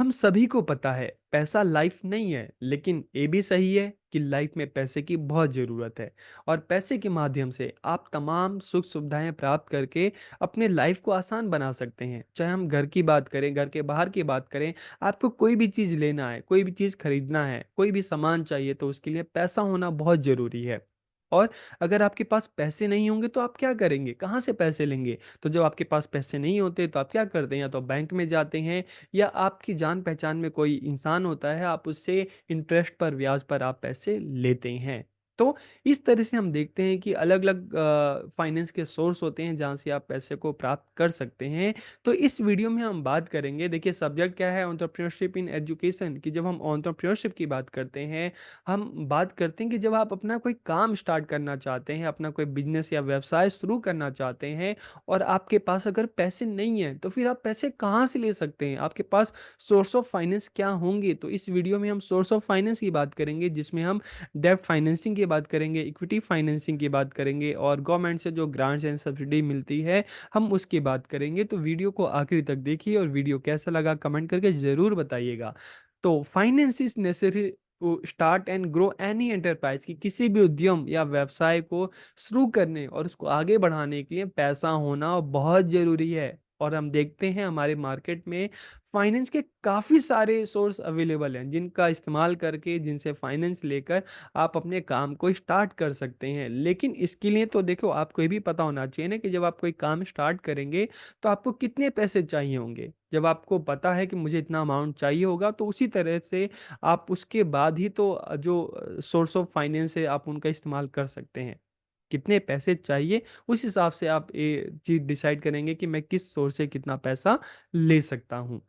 हम सभी को पता है पैसा लाइफ नहीं है, लेकिन ये भी सही है कि लाइफ में पैसे की बहुत ज़रूरत है। और पैसे के माध्यम से आप तमाम सुख सुविधाएं प्राप्त करके अपने लाइफ को आसान बना सकते हैं। चाहे हम घर की बात करें, घर के बाहर की बात करें, आपको कोई भी चीज़ लेना है, कोई भी चीज़ खरीदना है, कोई भी सामान चाहिए, तो उसके लिए पैसा होना बहुत ज़रूरी है। और अगर आपके पास पैसे नहीं होंगे तो आप क्या करेंगे, कहाँ से पैसे लेंगे? तो जब आपके पास पैसे नहीं होते तो आप क्या करते हैं, या तो बैंक में जाते हैं, या आपकी जान पहचान में कोई इंसान होता है, आप उससे इंटरेस्ट पर, ब्याज पर आप पैसे लेते हैं। तो इस तरह से हम देखते हैं कि अलग अलग फाइनेंस के सोर्स होते हैं जहाँ से आप पैसे को प्राप्त कर सकते हैं। तो इस वीडियो में हम बात करेंगे, देखिए सब्जेक्ट क्या है, एंटरप्रेन्योरशिप इन एजुकेशन, कि जब हम एंटरप्रेन्योरशिप की बात करते हैं, हम बात करते हैं कि जब आप अपना कोई काम स्टार्ट करना चाहते हैं, अपना कोई बिजनेस या व्यवसाय शुरू करना चाहते हैं, और आपके पास अगर पैसे नहीं हैं, तो फिर आप पैसे कहाँ से ले सकते हैं? आपके पास सोर्स ऑफ फाइनेंस क्या होंगे? तो इस वीडियो में हम सोर्स ऑफ फाइनेंस की बात करेंगे, जिसमें हम डेब्ट फाइनेंसिंग की बात करेंगे, इक्विटी फाइनेंसिंग की बात करेंगे, और गवर्नमेंट से जो ग्रांट्स एंड सब्सिडी मिलती है, हम उसकी बात करेंगे। तो वीडियो को आखिर तक देखिए, और वीडियो कैसा लगा कमेंट करके ज़रूर बताइएगा। तो finance is necessary to start and grow any enterprise, कि किसी भी उद्यम या व्यवसाय को शुरू करने और उसको आगे बढ़ाने के लिए पैसा होना बहुत ज़रूरी है। और हम देखते हैं हमारे मार्केट में फाइनेंस के काफ़ी सारे सोर्स अवेलेबल हैं, जिनका इस्तेमाल करके, जिनसे फाइनेंस लेकर आप अपने काम को स्टार्ट कर सकते हैं। लेकिन इसके लिए तो देखो, आपको ये भी पता होना चाहिए ना कि जब आप कोई काम स्टार्ट करेंगे तो आपको कितने पैसे चाहिए होंगे। जब आपको पता है कि मुझे इतना अमाउंट चाहिए होगा, तो उसी तरह से आप उसके बाद ही तो जो सोर्स ऑफ फाइनेंस है, आप उनका इस्तेमाल कर सकते हैं। कितने पैसे चाहिए, उस हिसाब से आप ये चीज़ डिसाइड करेंगे कि मैं किस सोर्स से कितना पैसा ले सकता हूँ।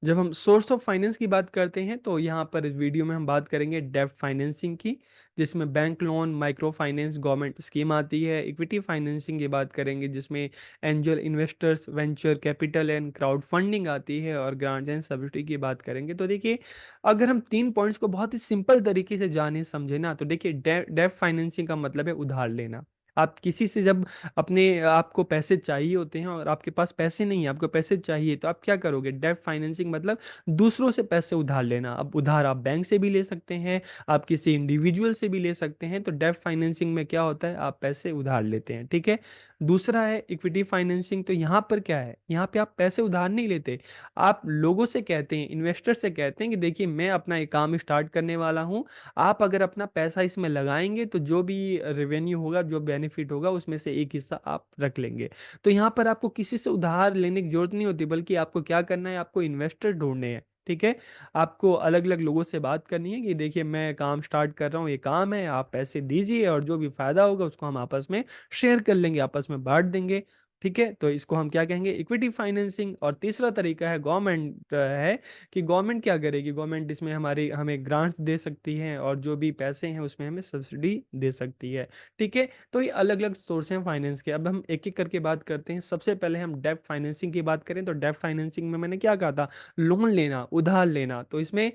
जब हम सोर्स ऑफ फाइनेंस की बात करते हैं, तो यहाँ पर इस वीडियो में हम बात करेंगे डेब्ट फाइनेंसिंग की, जिसमें bank loan, micro finance, government scheme आती है। इक्विटी फाइनेंसिंग की बात करेंगे, जिसमें angel investors, venture capital and crowd funding आती है, और ग्रांट्स एंड सब्सिडी की बात करेंगे। तो देखिए, अगर हम तीन पॉइंट्स को बहुत ही सिंपल तरीके से जाने समझे ना, तो देखिए डेब्ट फाइनेंसिंग का मतलब है उधार लेना। आप किसी से जब अपने आपको पैसे चाहिए होते हैं और आपके पास पैसे नहीं है, आपको पैसे चाहिए, तो आप क्या करोगे? डेब्ट फाइनेंसिंग मतलब दूसरों से पैसे उधार लेना। अब उधार आप बैंक से भी ले सकते हैं, आप किसी इंडिविजुअल से भी ले सकते हैं। तो डेब्ट फाइनेंसिंग में क्या होता है, आप पैसे उधार लेते हैं, ठीक है। दूसरा है इक्विटी फाइनेंसिंग। तो यहाँ पर क्या है, यहाँ पे आप पैसे उधार नहीं लेते, आप लोगों से कहते हैं, इन्वेस्टर से कहते हैं कि देखिए मैं अपना एक काम स्टार्ट करने वाला हूँ, आप अगर अपना पैसा इसमें लगाएंगे तो जो भी रेवेन्यू होगा, जो बेनिफिट होगा, उसमें से एक हिस्सा आप रख लेंगे। तो यहाँ पर आपको किसी से उधार लेने की जरूरत नहीं होती, बल्कि आपको क्या करना है, आपको इन्वेस्टर ढूंढने हैं, ठीक है। आपको अलग अलग लोगों से बात करनी है कि देखिए मैं काम स्टार्ट कर रहा हूँ, ये काम है, आप पैसे दीजिए, और जो भी फायदा होगा उसको हम आपस में शेयर कर लेंगे, आपस में बांट देंगे, ठीक है। तो इसको हम क्या कहेंगे, इक्विटी फाइनेंसिंग। और तीसरा तरीका है गवर्नमेंट है, कि गवर्नमेंट क्या करेगी, गवर्नमेंट इसमें हमारी हमें ग्रांट्स दे सकती है, और जो भी पैसे हैं उसमें हमें सब्सिडी दे सकती है, ठीक है। तो ये अलग अलग सोर्स हैं फाइनेंस के। अब हम एक एक करके बात करते हैं। सबसे पहले हम डेब्ट फाइनेंसिंग की बात करें, तो डेब्ट फाइनेंसिंग में मैंने क्या कहा था, लोन लेना, उधार लेना। तो इसमें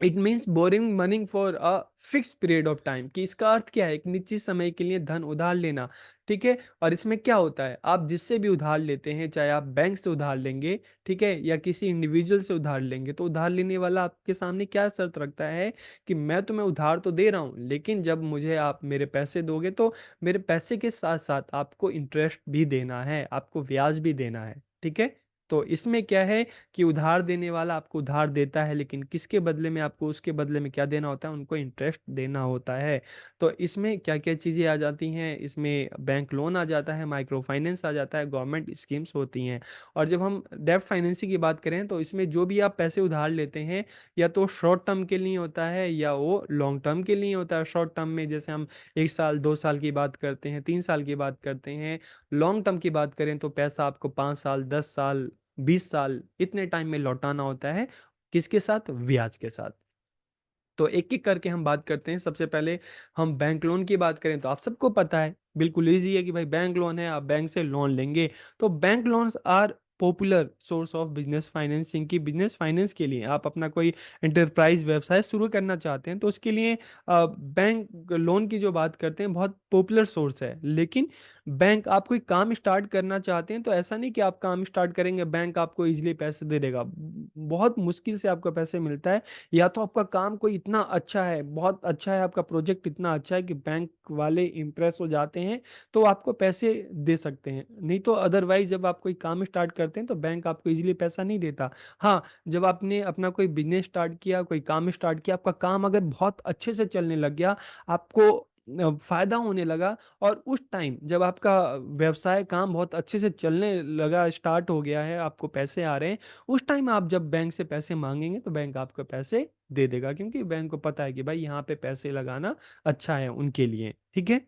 it means boring money for a fix period of time, कि इसका अर्थ क्या है, एक निश्चित समय के लिए धन उधार लेना, ठीक है। और इसमें क्या होता है, आप जिससे भी उधार लेते हैं, चाहे आप बैंक से उधार लेंगे, ठीक है, या किसी इंडिविजुअल से उधार लेंगे, तो उधार लेने वाला आपके सामने क्या शर्त रखता है कि मैं तुम्हें उधार तो दे रहा हूँ, लेकिन जब मुझे आप मेरे पैसे दोगे, तो मेरे पैसे के साथ साथ आपको इंटरेस्ट भी देना है, आपको ब्याज भी देना है, ठीक है। तो इसमें क्या है कि उधार देने वाला आपको उधार देता है, लेकिन किसके बदले में, आपको उसके बदले में क्या देना होता है, उनको इंटरेस्ट देना होता है। तो इसमें क्या क्या चीज़ें आ जाती हैं, इसमें बैंक लोन आ जाता है, माइक्रो फाइनेंस आ जाता है, गवर्नमेंट स्कीम्स होती हैं। और जब हम डेब्ट फाइनेंसिंग की बात करें, तो इसमें जो भी आप पैसे उधार लेते हैं, या तो शॉर्ट टर्म के लिए होता है, या वो लॉन्ग टर्म के लिए होता है। शॉर्ट टर्म में जैसे हम 1 साल 2 साल की बात करते हैं, 3 साल की बात करते हैं। लॉन्ग टर्म की बात करें तो पैसा आपको 5 साल, 10 साल, 20 साल, इतने टाइम में लौटाना होता है। किसके साथ? ब्याज के साथ। तो एक एक करके हम बात करते हैं। सबसे पहले हम बैंक लोन की बात करें, तो आप सबको पता है, बिल्कुल ईजी है कि भाई बैंक लोन है, आप बैंक से लोन लेंगे। तो bank loans are popular source of business financing, की बिजनेस फाइनेंस के लिए आप अपना कोई एंटरप्राइज व्यवसाय शुरू करना चाहते हैं, तो उसके लिए बैंक लोन की जो बात करते हैं, बहुत पॉपुलर सोर्स है। लेकिन बैंक आप कोई काम स्टार्ट करना चाहते हैं तो ऐसा नहीं कि आप काम स्टार्ट करेंगे बैंक आपको इजीली पैसे दे देगा। बहुत मुश्किल से आपको पैसे मिलता है। या तो आपका काम कोई इतना अच्छा है, बहुत अच्छा है, आपका प्रोजेक्ट इतना अच्छा है कि बैंक वाले इम्प्रेस हो जाते हैं, तो आपको पैसे दे सकते हैं। नहीं तो अदरवाइज जब आप कोई काम स्टार्ट करते हैं तो बैंक आपको इजीली पैसा नहीं देता। हाँ, जब आपने अपना कोई बिजनेस स्टार्ट किया, कोई काम स्टार्ट किया, आपका काम अगर बहुत अच्छे से चलने लग गया, आपको फायदा होने लगा, और उस टाइम जब आपका व्यवसाय काम बहुत अच्छे से चलने लगा, स्टार्ट हो गया है, आपको पैसे आ रहे हैं, उस टाइम आप जब बैंक से पैसे मांगेंगे तो बैंक आपको पैसे दे देगा, क्योंकि बैंक को पता है कि भाई यहाँ पे पैसे लगाना अच्छा है उनके लिए। ठीक है।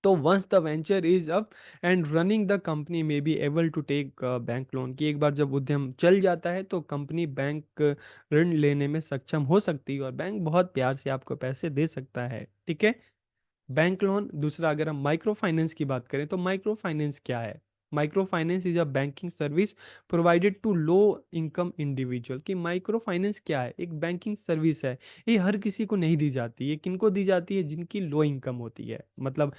तो once the venture is up and running, the company may be able to take bank loan, की एक बार जब उद्यम चल जाता है तो कंपनी बैंक ऋण लेने में सक्षम हो सकती है, और बैंक बहुत प्यार से आपको पैसे दे सकता है। ठीक है। Bank loan. दूसरा, अगर हम माइक्रो फाइनेंस की बात करें तो माइक्रो फाइनेंस क्या है? Micro finance is a banking service provided to low income individual. कि माइक्रो फाइनेंस क्या है? एक बैंकिंग सर्विस है। ये हर किसी को नहीं दी जाती। ये किनको दी जाती है? जिनकी लो इनकम होती है, मतलब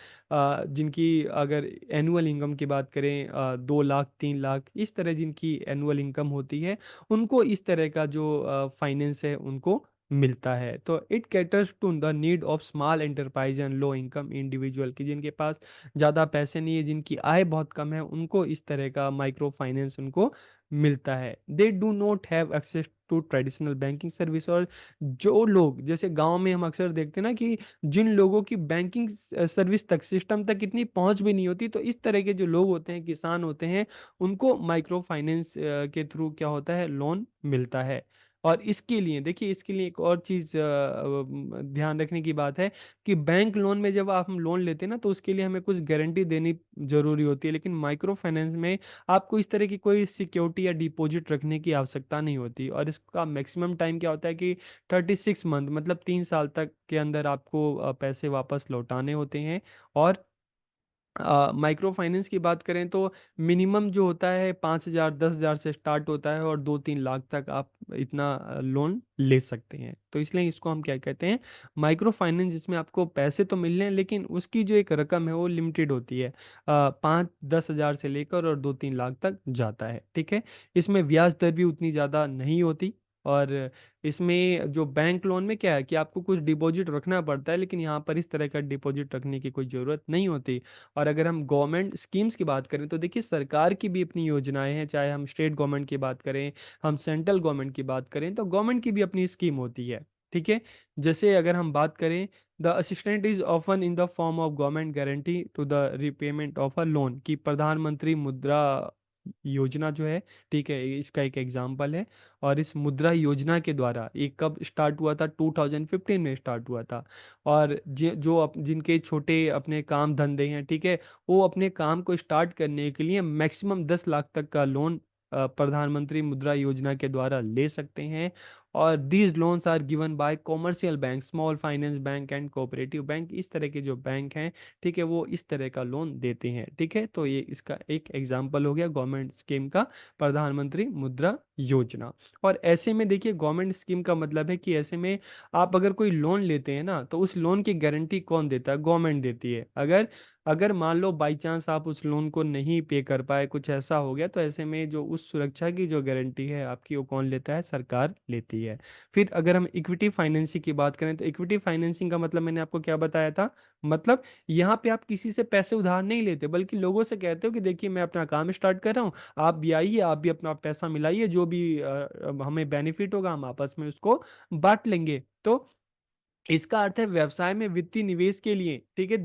जिनकी अगर एनुअल इनकम की बात करें 2 लाख 3 लाख इस तरह जिनकी एनुअल इनकम होती है, उनको इस तरह का जो फाइनेंस है उनको मिलता है। तो it caters to the need of small enterprise and low income individual, की जिनके पास ज़्यादा पैसे नहीं है, जिनकी आय बहुत कम है, उनको इस तरह का माइक्रो फाइनेंस उनको मिलता है। They do not have access to traditional banking service. और जो लोग, जैसे गांव में हम अक्सर देखते हैं ना कि जिन लोगों की बैंकिंग सर्विस तक, सिस्टम तक इतनी पहुंच भी नहीं होती, तो इस तरह के जो लोग होते हैं, किसान होते हैं, उनको माइक्रो फाइनेंस के थ्रू क्या होता है, लोन मिलता है। और इसके लिए देखिए, इसके लिए एक और चीज़ ध्यान रखने की बात है कि बैंक लोन में जब आप हम लोन लेते हैं ना, तो उसके लिए हमें कुछ गारंटी देनी जरूरी होती है, लेकिन माइक्रो फाइनेंस में आपको इस तरह की कोई सिक्योरिटी या डिपॉजिट रखने की आवश्यकता नहीं होती। और इसका मैक्सिमम टाइम क्या होता है कि 36 मंथ, मतलब 3 साल तक के अंदर आपको पैसे वापस लौटाने होते हैं। और माइक्रो फाइनेंस की बात करें तो मिनिमम जो होता है 5,000 10,000 से स्टार्ट होता है, और 2-3 लाख तक आप इतना लोन ले सकते हैं। तो इसलिए इसको हम क्या कहते हैं, माइक्रो फाइनेंस, जिसमें आपको पैसे तो मिल रहे हैं लेकिन उसकी जो एक रकम है वो लिमिटेड होती है। 5-10 हज़ार से लेकर और 2-3 लाख तक जाता है। ठीक है। इसमें ब्याज दर भी उतनी ज़्यादा नहीं होती। और इसमें जो बैंक लोन में क्या है कि आपको कुछ डिपॉजिट रखना पड़ता है, लेकिन यहाँ पर इस तरह का डिपॉजिट रखने की कोई ज़रूरत नहीं होती। और अगर हम गवर्नमेंट स्कीम्स की बात करें तो देखिए, सरकार की भी अपनी योजनाएं हैं, चाहे हम स्टेट गवर्नमेंट की बात करें, हम सेंट्रल गवर्नमेंट की बात करें, तो गवर्नमेंट की भी अपनी स्कीम होती है। ठीक है। जैसे अगर हम बात करें, the assistant is often in the form of government guarantee to the repayment of a loan, की प्रधानमंत्री मुद्रा योजना जो है, ठीक है, इसका एक एग्जाम्पल है। और इस मुद्रा योजना के द्वारा ये कब स्टार्ट हुआ था? 2015 में स्टार्ट हुआ था। और जिनके छोटे अपने काम धंधे हैं, ठीक है, वो अपने काम को स्टार्ट करने के लिए मैक्सिमम 10 लाख तक का लोन प्रधानमंत्री मुद्रा योजना के द्वारा ले सकते हैं। और these loans are given by commercial bank, small finance bank and cooperative bank. इस तरह के जो बैंक हैं, ठीक है, वो इस तरह का लोन देते हैं। ठीक है। तो ये इसका एक एग्जाम्पल हो गया गवर्नमेंट स्कीम का, प्रधानमंत्री मुद्रा योजना। और ऐसे में देखिए, गवर्नमेंट स्कीम का मतलब है कि ऐसे में आप अगर कोई लोन लेते हैं ना, तो उस लोन की गारंटी कौन देता है? गवर्नमेंट देती है। अगर अगर मान लो बाई चांस आप उस लोन को नहीं पे कर पाए, कुछ ऐसा हो गया, तो ऐसे में जो उस सुरक्षा की जो गारंटी है आपकी, वो कौन लेता है? सरकार लेती है। फिर अगर हम इक्विटी फाइनेंसिंग की बात करें तो इक्विटी फाइनेंसिंग का मतलब मैंने आपको क्या बताया था? मतलब यहाँ पे आप किसी से पैसे उधार नहीं लेते, बल्कि लोगों से कहते हो कि देखिए मैं अपना काम स्टार्ट कर रहा हूँ, आप भी आइए, आप भी अपना पैसा मिलाइए, जो भी हमें बेनिफिट होगा हम आपस में उसको बांट लेंगे। तो इसका अर्थ है व्यवसाय में वित्तीय निवेश के लिए, ठीक है,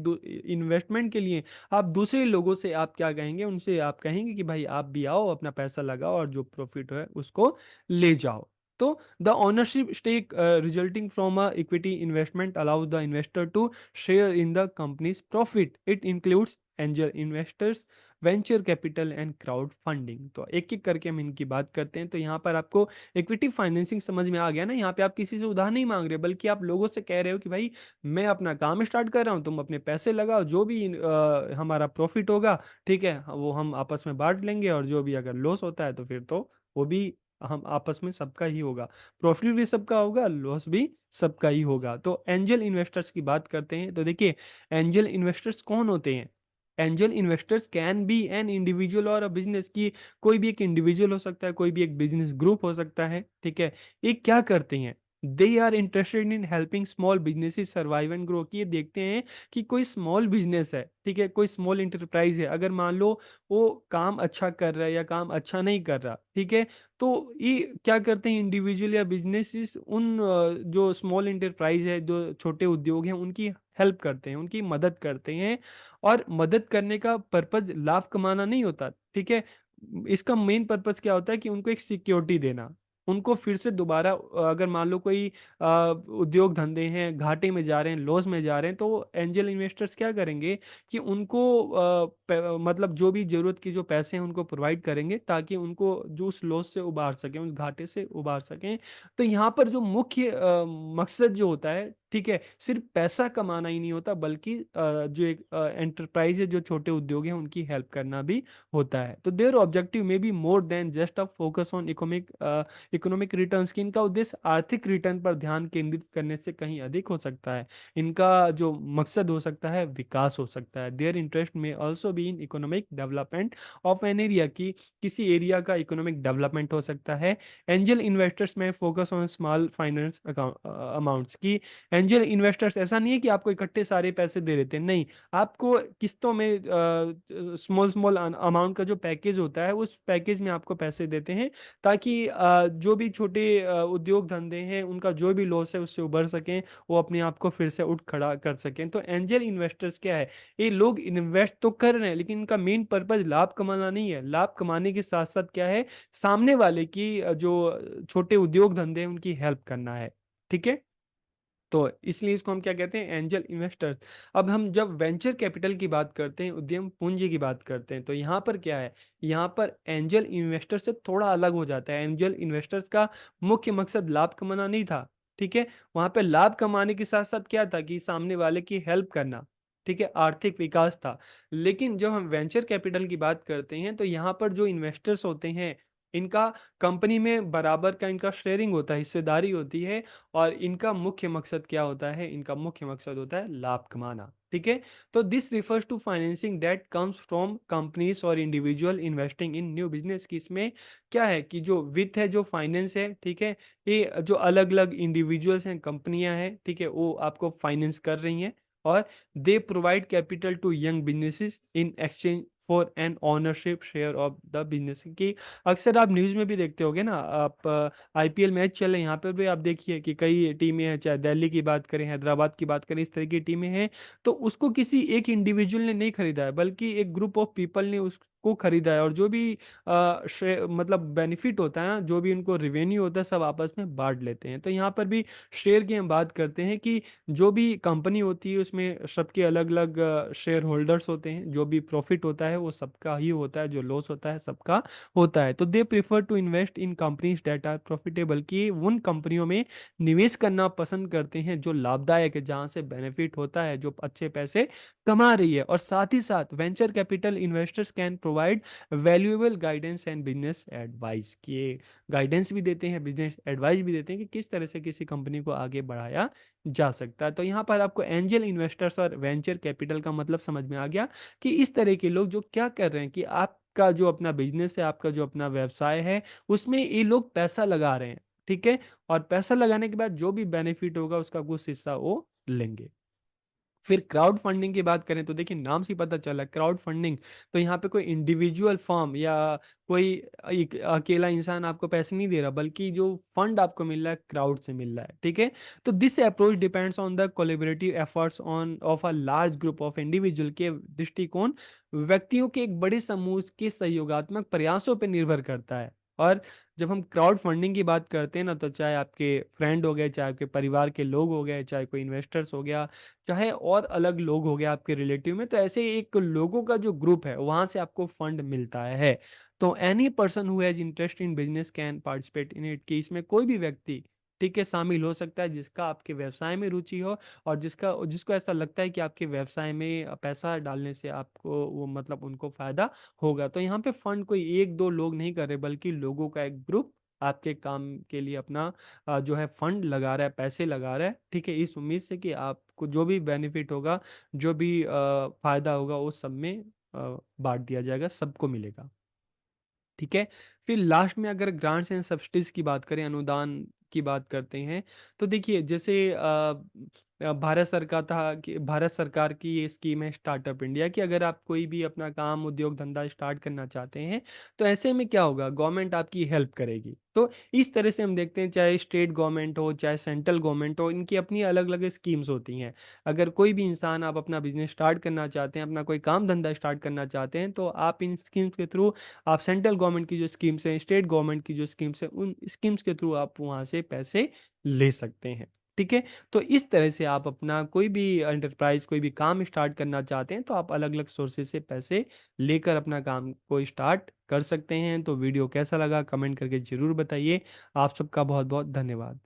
इन्वेस्टमेंट के लिए आप दूसरे लोगों से आप क्या कहेंगे? उनसे आप कहेंगे कि भाई आप भी आओ, अपना पैसा लगाओ, और जो प्रॉफिट है उसको ले जाओ। तो the ownership stake resulting from a equity investment allows the investor to share in the company's profit. It includes angel investors, venture capital and crowd funding. तो एक एक करके हम इनकी बात करते हैं। तो यहाँ पर आपको इक्विटी फाइनेंसिंग समझ में आ गया ना? यहाँ पे आप किसी से उधार नहीं मांग रहे, बल्कि आप लोगों से कह रहे हो कि भाई मैं अपना काम स्टार्ट कर रहा हूँ, तुम अपने पैसे लगाओ, जो भी हमारा प्रॉफिट होगा, ठीक है, वो हम आपस में बांट लेंगे, और जो भी अगर लॉस होता है तो फिर तो वो भी हम आपस में सबका ही होगा। प्रॉफिट भी सबका होगा, लॉस भी सबका ही होगा। तो एंजल इन्वेस्टर्स की बात करते हैं। तो देखिए, एंजल इन्वेस्टर्स कौन होते हैं? Angel investors can be an individual और अ बिजनेस, की कोई भी एक इंडिविजुअल हो सकता है, कोई भी एक बिजनेस ग्रुप हो सकता है, ठीक है। ये क्या करते हैं, they are interested in helping small businesses survive and grow, कि ये देखते हैं कि कोई स्मॉल बिजनेस है, ठीक है, कोई स्मॉल इंटरप्राइज है, अगर मान लो वो काम अच्छा कर रहा है या काम अच्छा नहीं कर रहा, ठीक है, तो ये क्या करते हैं इंडिविजुअल या बिजनेसेस उन जो स्मॉल इंटरप्राइज है, जो छोटे उद्योग हैं, उनकी हेल्प करते हैं, उनकी मदद करते हैं। और मदद करने का पर्पज लाभ कमाना नहीं होता, ठीक है। इसका मेन पर्पज क्या होता है कि उनको एक सिक्योरिटी देना, उनको फिर से दोबारा अगर मान लो कोई उद्योग धंधे हैं घाटे में जा रहे हैं, लॉस में जा रहे हैं, तो एंजल इन्वेस्टर्स क्या करेंगे कि उनको मतलब जो भी जरूरत की जो पैसे हैं उनको प्रोवाइड करेंगे, ताकि उनको जो उस लॉस से उबार सकें, उस घाटे से उबार सकें। तो यहाँ पर जो मुख्य मकसद जो होता है, ठीक है, सिर्फ पैसा कमाना ही नहीं होता, बल्कि जो एक एंटरप्राइज है, जो छोटे उद्योग हैं, उनकी हेल्प करना भी होता है। तो there objective may be more than just a focus on economic returns, की इनका उद्देश्य आर्थिक रिटर्न पर ध्यान केंद्रित करने से कहीं अधिक हो सकता है। इनका जो मकसद हो सकता है विकास हो सकता है। देयर इंटरेस्ट में also be in economic development of an area, की किसी एरिया का इकोनॉमिक डेवलपमेंट हो सकता है। एंजल इन्वेस्टर्स में focus on small finance amounts, की एंजल इन्वेस्टर्स ऐसा नहीं है कि आपको इकट्ठे सारे पैसे दे देते हैं, नहीं, आपको किस्तों में स्मॉल स्मॉल अमाउंट का जो पैकेज होता है, उस पैकेज में आपको पैसे देते हैं, ताकि जो भी छोटे उद्योग धंधे हैं उनका जो भी लॉस है उससे उबर सकें, वो अपने आप को फिर से उठ खड़ा कर सकें। तो एंजल इन्वेस्टर्स क्या है, ये लोग इन्वेस्ट तो कर रहे हैं, लेकिन इनका मेन पर्पज लाभ कमाना नहीं है, लाभ कमाने के साथ साथ क्या है, सामने वाले की जो छोटे उद्योग धंधे हैं उनकी हेल्प करना है, ठीक है। तो इसलिए इसको हम क्या कहते हैं, एंजल इन्वेस्टर्स। अब हम जब वेंचर कैपिटल की बात करते हैं, उद्यम पूंजी की बात करते हैं, तो यहाँ पर क्या है, यहाँ पर एंजल इन्वेस्टर से थोड़ा अलग हो जाता है। एंजल इन्वेस्टर्स का मुख्य मकसद लाभ कमाना नहीं था, ठीक है। वहां पे लाभ कमाने के साथ साथ क्या था कि सामने वाले की हेल्प करना, ठीक है, आर्थिक विकास था। लेकिन जब हम वेंचर कैपिटल की बात करते हैं, तो यहाँ पर जो इन्वेस्टर्स होते हैं, इनका कंपनी में बराबर का इनका शेयरिंग होता है, हिस्सेदारी होती है। और इनका मुख्य मकसद क्या होता है, इनका मुख्य मकसद होता है लाभ कमाना, ठीक है। तो this refers to financing that comes from companies और individual investing in new business, की इसमें क्या है कि जो वित्त है, जो फाइनेंस है, ठीक है, ये जो अलग अलग इंडिविजुअल्स हैं, कंपनियां हैं, ठीक है, वो आपको फाइनेंस कर रही हैं। और they provide capital to young businesses in exchange for an ownership share of the business, की अक्सर आप न्यूज़ में भी देखते होगे ना, आप आईपीएल मैच चल रहे हैं, यहाँ पे भी आप देखिए कि कई टीमें हैं, चाहे दिल्ली की बात करें, हैदराबाद की बात करें, इस तरह की टीमें हैं। तो उसको किसी एक इंडिविजुअल ने नहीं खरीदा है, बल्कि एक ग्रुप ऑफ पीपल ने उसको खरीदा है। और जो भी मतलब बेनिफिट होता है ना, जो भी उनको रेवेन्यू होता है, सब आपस में बांट लेते हैं। तो यहाँ पर भी शेयर की हम बात करते हैं कि जो भी कंपनी होती है उसमें सबके अलग अलग शेयर होल्डर्स होते हैं, जो भी प्रॉफिट होता है वो सबका ही होता है, जो लॉस होता है सबका होता है। तो they prefer to invest in companies that are profitable, कि उन कंपनियों में निवेश करना पसंद करते हैं जो लाभदायक है, जहां से बेनिफिट होता है, जो अच्छे पैसे कमा रही है। और साथ ही साथ venture capital investors can provide valuable guidance and business advice, कि गाइडेंस भी देते हैं, बिजनेस एडवाइस भी देते हैं कि किस तरह से किसी कंपनी को आगे बढ़ाया जा सकता है। तो यहाँ पर आपको एंजल इन्वेस्टर्स और वेंचर कैपिटल का मतलब समझ में आ गया, कि इस तरह के लोग जो क्या कर रहे हैं, कि आपका जो अपना बिजनेस है, आपका जो अपना व्यवसाय है, उसमें ये लोग पैसा लगा रहे हैं, ठीक है। और पैसा लगाने के बाद जो भी बेनिफिट होगा उसका कुछ हिस्सा वो लेंगे। फिर क्राउड फंडिंग की बात करें, तो देखिए नाम से ही पता चला क्राउड फंडिंग। तो यहाँ पे कोई इंडिविजुअल फर्म या कोई एक अकेला इंसान आपको पैसे नहीं दे रहा, बल्कि जो फंड आपको मिल रहा है क्राउड से मिल रहा है, ठीक है। तो this approach depends on the collaborative efforts on of a large group of individual, के दृष्टिकोण व्यक्तियों के एक बड़े समूह के सहयोगात्मक प्रयासों पर निर्भर करता है। और जब हम क्राउड फंडिंग की बात करते हैं ना, तो चाहे आपके फ्रेंड हो गए, चाहे आपके परिवार के लोग हो गए, चाहे कोई इन्वेस्टर्स हो गया, चाहे और अलग लोग हो गए आपके रिलेटिव में, तो ऐसे एक लोगों का जो ग्रुप है वहां से आपको फंड मिलता है। तो any person who has interest in business can participate in it, कि इसमें कोई भी व्यक्ति, ठीक है, शामिल हो सकता है जिसका आपके व्यवसाय में रुचि हो, और जिसको ऐसा लगता है कि आपके व्यवसाय में पैसा डालने से आपको वो मतलब उनको फायदा होगा। तो यहाँ पे फंड कोई एक दो लोग नहीं कर रहे, बल्कि लोगों का एक ग्रुप आपके काम के लिए अपना जो है फंड लगा रहा है, पैसे लगा रहा है, ठीक है, इस उम्मीद से कि आपको जो भी बेनिफिट होगा, जो भी फायदा होगा, वो सब में बांट दिया जाएगा, सबको मिलेगा। ठीक है। फिर लास्ट में अगर ग्रांट्स एंड सब्सिडीज की बात करें, अनुदान की बात करते हैं, तो देखिए जैसे भारत सरकार की ये स्कीम है स्टार्टअप इंडिया की। अगर आप कोई भी अपना काम, उद्योग धंधा स्टार्ट करना चाहते हैं, तो ऐसे में क्या होगा, गवर्नमेंट आपकी हेल्प करेगी। तो इस तरह से हम देखते हैं, चाहे स्टेट गवर्नमेंट हो चाहे सेंट्रल गवर्नमेंट हो, इनकी अपनी अलग अलग स्कीम्स होती हैं। अगर कोई भी इंसान, आप अपना बिजनेस स्टार्ट करना चाहते हैं, अपना कोई काम धंधा स्टार्ट करना चाहते हैं, तो आप इन स्कीम्स के थ्रू, आप सेंट्रल गवर्नमेंट की जो स्कीम्स हैं, स्टेट गवर्नमेंट की जो स्कीम्स हैं, उन स्कीम्स के थ्रू आप वहाँ से पैसे ले सकते हैं। ठीक है। तो इस तरह से आप अपना कोई भी एंटरप्राइज, कोई भी काम स्टार्ट करना चाहते हैं, तो आप अलग अलग सोर्सेज से पैसे लेकर अपना काम को स्टार्ट कर सकते हैं। तो वीडियो कैसा लगा कमेंट करके ज़रूर बताइए। आप सबका बहुत बहुत धन्यवाद।